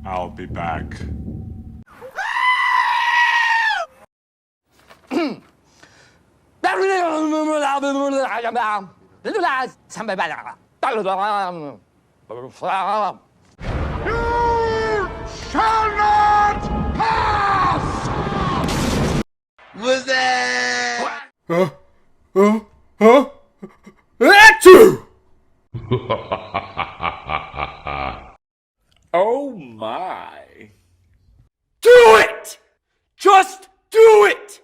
I'll be back. You shall not pass! Was that? Achoo! Oh my. Do it! Just do it!